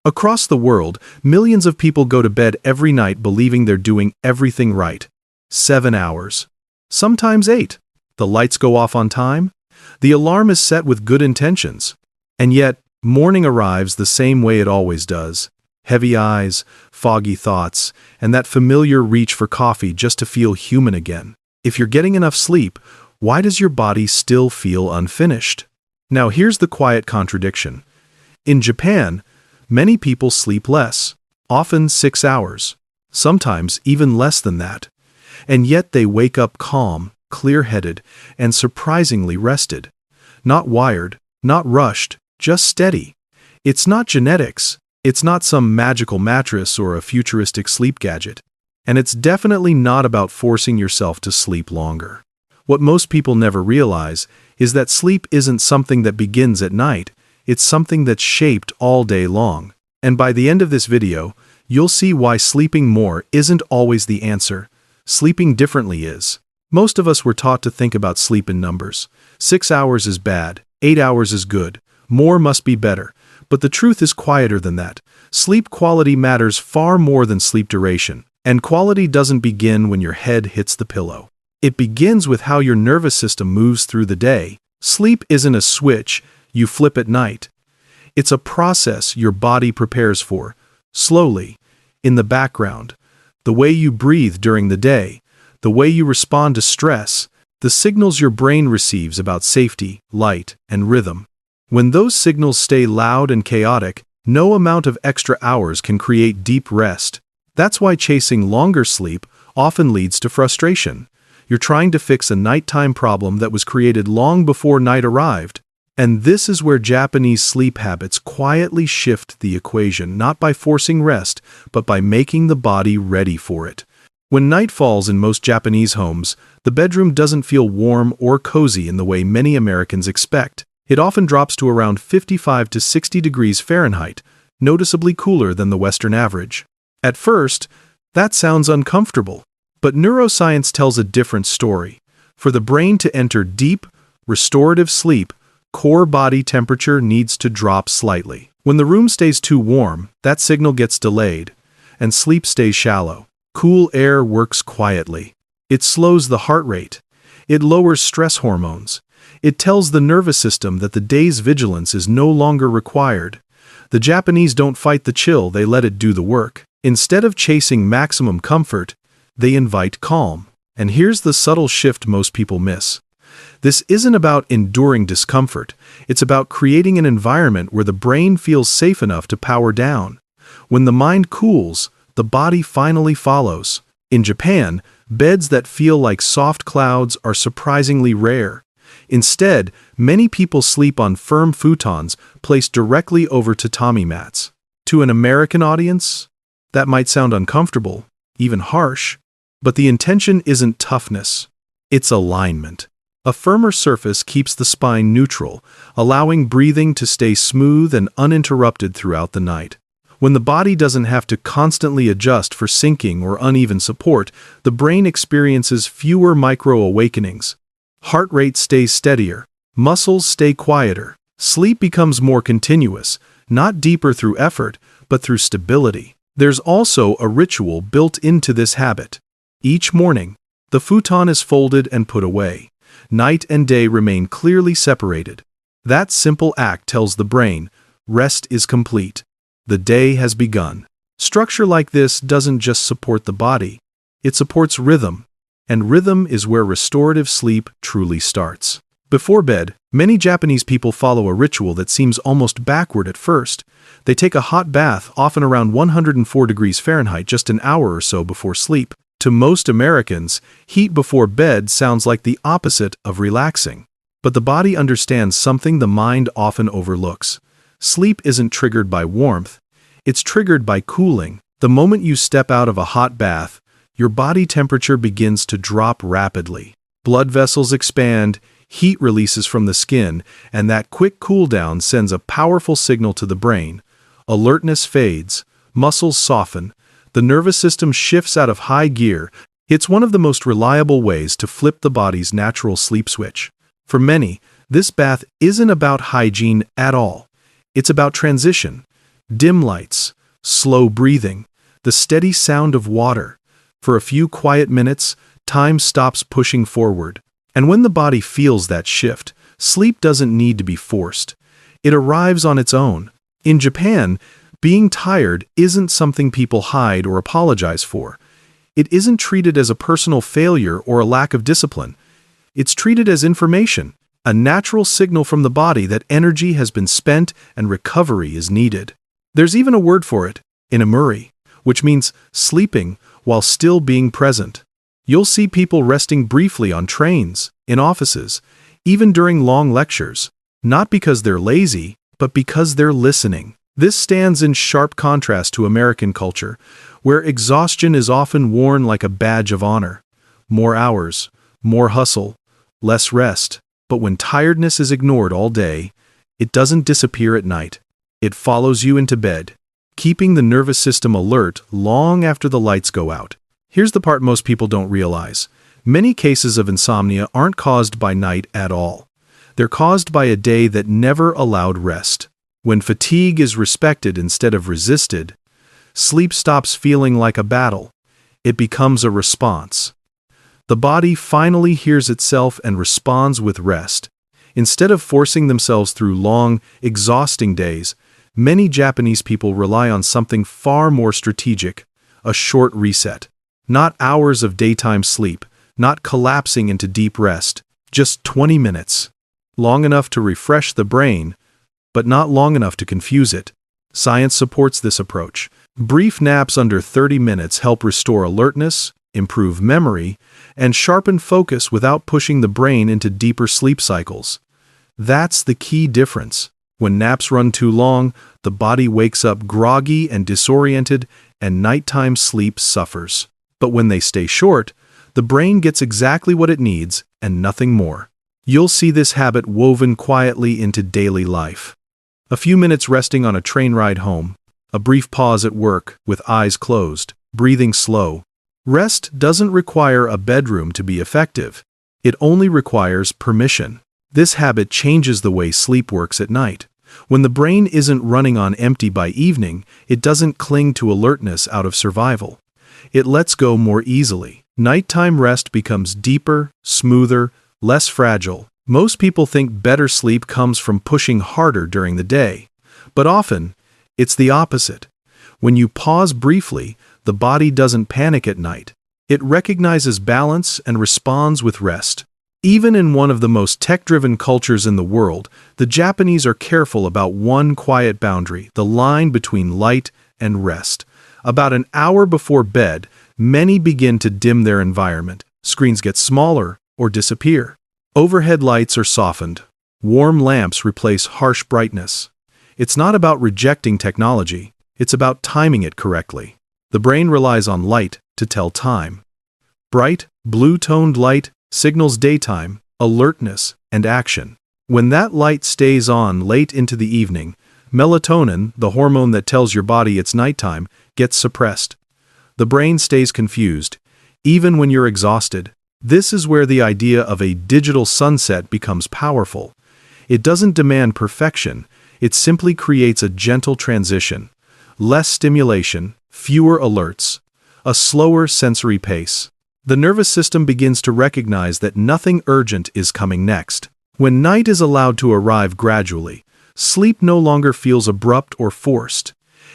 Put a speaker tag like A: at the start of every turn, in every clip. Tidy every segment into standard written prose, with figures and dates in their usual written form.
A: Across the world, millions of people go to bed every night believing they're doing everything right. 7 hours. Sometimes 8. The lights go off on time. The alarm is set with good intentions. And yet, morning arrives the same way it always does. Heavy eyes, foggy thoughts, and that familiar reach for coffee just to feel human again. If you're getting enough sleep, why does your body still feel unfinished? Now here's the quiet contradiction. In Japan, many people sleep less, often 6 hours, sometimes even less than that. And yet they wake up calm, clear-headed, and surprisingly rested. Not wired, not rushed, just steady. It's not genetics. It's not some magical mattress or a futuristic sleep gadget. And it's definitely not about forcing yourself to sleep longer. What most people never realize is that sleep isn't something that begins at night. It's something that's shaped all day long. And by the end of this video, you'll see why sleeping more isn't always the answer. Sleeping differently is. Most of us were taught to think about sleep in numbers. 6 hours is bad, 8 hours is good, more must be better. But the truth is quieter than that. Sleep quality matters far more than sleep duration. And quality doesn't begin when your head hits the pillow. It begins with how your nervous system moves through the day. Sleep isn't a switch you flip at night. It's a process your body prepares for, slowly, in the background. The way you breathe during the day, the way you respond to stress, the signals your brain receives about safety, light, and rhythm. When those signals stay loud and chaotic, no amount of extra hours can create deep rest. That's why chasing longer sleep often leads to frustration. You're trying to fix a nighttime problem that was created long before night arrived. And this is where Japanese sleep habits quietly shift the equation, not by forcing rest, but by making the body ready for it. When night falls in most Japanese homes, the bedroom doesn't feel warm or cozy in the way many Americans expect. It often drops to around 55 to 60 degrees Fahrenheit, noticeably cooler than the Western average. At first, that sounds uncomfortable, but neuroscience tells a different story. For the brain to enter deep, restorative sleep, core body temperature needs to drop slightly. When the room stays too warm, that signal gets delayed, and sleep stays shallow. Cool air works quietly. It slows the heart rate. It lowers stress hormones. It tells the nervous system that the day's vigilance is no longer required. The Japanese don't fight the chill, they let it do the work. Instead of chasing maximum comfort, they invite calm. And here's the subtle shift most people miss. This isn't about enduring discomfort. It's about creating an environment where the brain feels safe enough to power down. When the mind cools, the body finally follows. In Japan, beds that feel like soft clouds are surprisingly rare. Instead, many people sleep on firm futons placed directly over tatami mats. To an American audience, that might sound uncomfortable, even harsh, but the intention isn't toughness. It's alignment. A firmer surface keeps the spine neutral, allowing breathing to stay smooth and uninterrupted throughout the night. When the body doesn't have to constantly adjust for sinking or uneven support, the brain experiences fewer micro-awakenings. Heart rate stays steadier, muscles stay quieter, sleep becomes more continuous, not deeper through effort, but through stability. There's also a ritual built into this habit. Each morning, the futon is folded and put away. Night and day remain clearly separated. That simple act tells the brain, rest is complete. The day has begun. Structure like this doesn't just support the body, it supports rhythm. And rhythm is where restorative sleep truly starts. Before bed, many Japanese people follow a ritual that seems almost backward at first. They take a hot bath, often around 104 degrees Fahrenheit, just an hour or so before sleep. To most Americans, heat before bed sounds like the opposite of relaxing. But the body understands something the mind often overlooks. Sleep isn't triggered by warmth, it's triggered by cooling. The moment you step out of a hot bath, your body temperature begins to drop rapidly. Blood vessels expand, heat releases from the skin, and that quick cool down sends a powerful signal to the brain. Alertness fades, muscles soften, the nervous system shifts out of high gear. It's one of the most reliable ways to flip the body's natural sleep switch. For many, this bath isn't about hygiene at all. It's about transition. Dim lights, slow breathing, the steady sound of water. For a few quiet minutes, time stops pushing forward. And when the body feels that shift, sleep doesn't need to be forced. It arrives on its own. In Japan, being tired isn't something people hide or apologize for. It isn't treated as a personal failure or a lack of discipline. It's treated as information, a natural signal from the body that energy has been spent and recovery is needed. There's even a word for it, inamuri, which means sleeping while still being present. You'll see people resting briefly on trains, in offices, even during long lectures, not because they're lazy, but because they're listening. This stands in sharp contrast to American culture, where exhaustion is often worn like a badge of honor. More hours, more hustle, less rest. But when tiredness is ignored all day, it doesn't disappear at night. It follows you into bed, keeping the nervous system alert long after the lights go out. Here's the part most people don't realize. Many cases of insomnia aren't caused by night at all. They're caused by a day that never allowed rest. When fatigue is respected instead of resisted, sleep stops feeling like a battle. It becomes a response. The body finally hears itself and responds with rest. Instead of forcing themselves through long, exhausting days, many Japanese people rely on something far more strategic, a short reset. Not hours of daytime sleep, not collapsing into deep rest, just 20 minutes. Long enough to refresh the brain, but not long enough to confuse it. Science supports this approach. Brief naps under 30 minutes help restore alertness, improve memory, and sharpen focus without pushing the brain into deeper sleep cycles. That's the key difference. When naps run too long, the body wakes up groggy and disoriented, and nighttime sleep suffers. But when they stay short, the brain gets exactly what it needs and nothing more. You'll see this habit woven quietly into daily life. A few minutes resting on a train ride home, a brief pause at work with eyes closed, breathing slow. Rest doesn't require a bedroom to be effective. It only requires permission. This habit changes the way sleep works at night. When the brain isn't running on empty by evening, it doesn't cling to alertness out of survival. It lets go more easily. Nighttime rest becomes deeper, smoother, less fragile. Most people think better sleep comes from pushing harder during the day. But often, it's the opposite. When you pause briefly, the body doesn't panic at night. It recognizes balance and responds with rest. Even in one of the most tech-driven cultures in the world, the Japanese are careful about one quiet boundary, the line between light and rest. About an hour before bed, many begin to dim their environment. Screens get smaller or disappear. Overhead lights are softened. Warm lamps replace harsh brightness. It's not about rejecting technology. It's about timing it correctly. The brain relies on light to tell time. Bright, blue-toned light signals daytime, alertness, and action. When that light stays on late into the evening, melatonin, the hormone that tells your body it's nighttime, gets suppressed. The brain stays confused, even when you're exhausted. This is where the idea of a digital sunset becomes powerful. It doesn't demand perfection, it simply creates a gentle transition. Less stimulation, fewer alerts, a slower sensory pace. The nervous system begins to recognize that nothing urgent is coming next. When night is allowed to arrive gradually, sleep no longer feels abrupt or forced.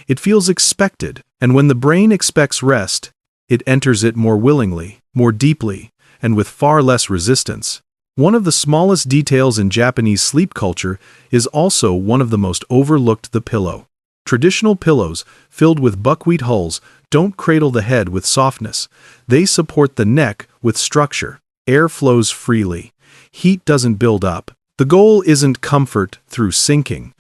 A: It feels expected, and when the brain expects rest, it enters it more willingly, more deeply, and with far less resistance. One of the smallest details in Japanese sleep culture is also one of the most overlooked: the pillow. Traditional pillows, filled with buckwheat hulls, don't cradle the head with softness. They support the neck with structure. Air flows freely. Heat doesn't build up. The goal isn't comfort through sinking.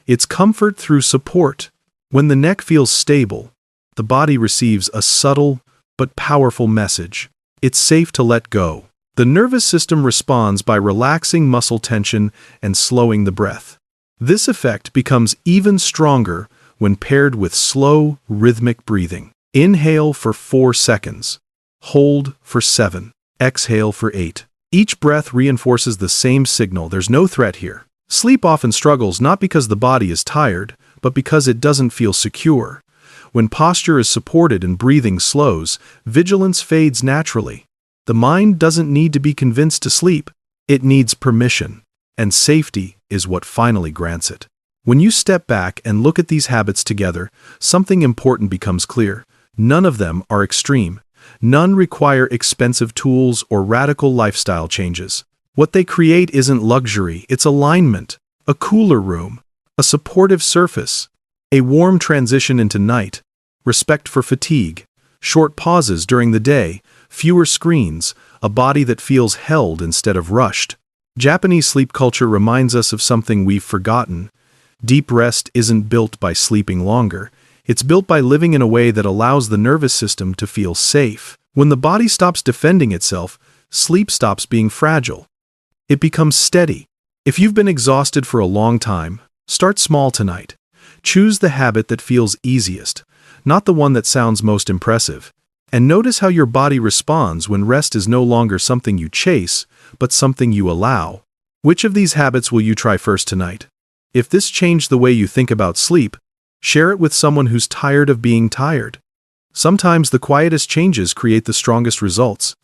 A: It's comfort through support. When the neck feels stable, the body receives a subtle but powerful message. It's safe to let go. The nervous system responds by relaxing muscle tension and slowing the breath. This effect becomes even stronger when paired with slow, rhythmic breathing. Inhale for 4 seconds. Hold for 7. Exhale for 8. Each breath reinforces the same signal: there's no threat here. Sleep often struggles not because the body is tired, but because it doesn't feel secure. When posture is supported and breathing slows, vigilance fades naturally. The mind doesn't need to be convinced to sleep. It needs permission, and safety is what finally grants it. When you step back and look at these habits together, something important becomes clear. None of them are extreme. None require expensive tools or radical lifestyle changes. What they create isn't luxury, it's alignment. A cooler room, a supportive surface, a warm transition into night, respect for fatigue, short pauses during the day, fewer screens, a body that feels held instead of rushed. Japanese sleep culture reminds us of something we've forgotten. Deep rest isn't built by sleeping longer. It's built by living in a way that allows the nervous system to feel safe. When the body stops defending itself, sleep stops being fragile. It becomes steady. If you've been exhausted for a long time, start small tonight. Choose the habit that feels easiest, not the one that sounds most impressive. And notice how your body responds when rest is no longer something you chase, but something you allow. Which of these habits will you try first tonight? If this changed the way you think about sleep, share it with someone who's tired of being tired. Sometimes the quietest changes create the strongest results.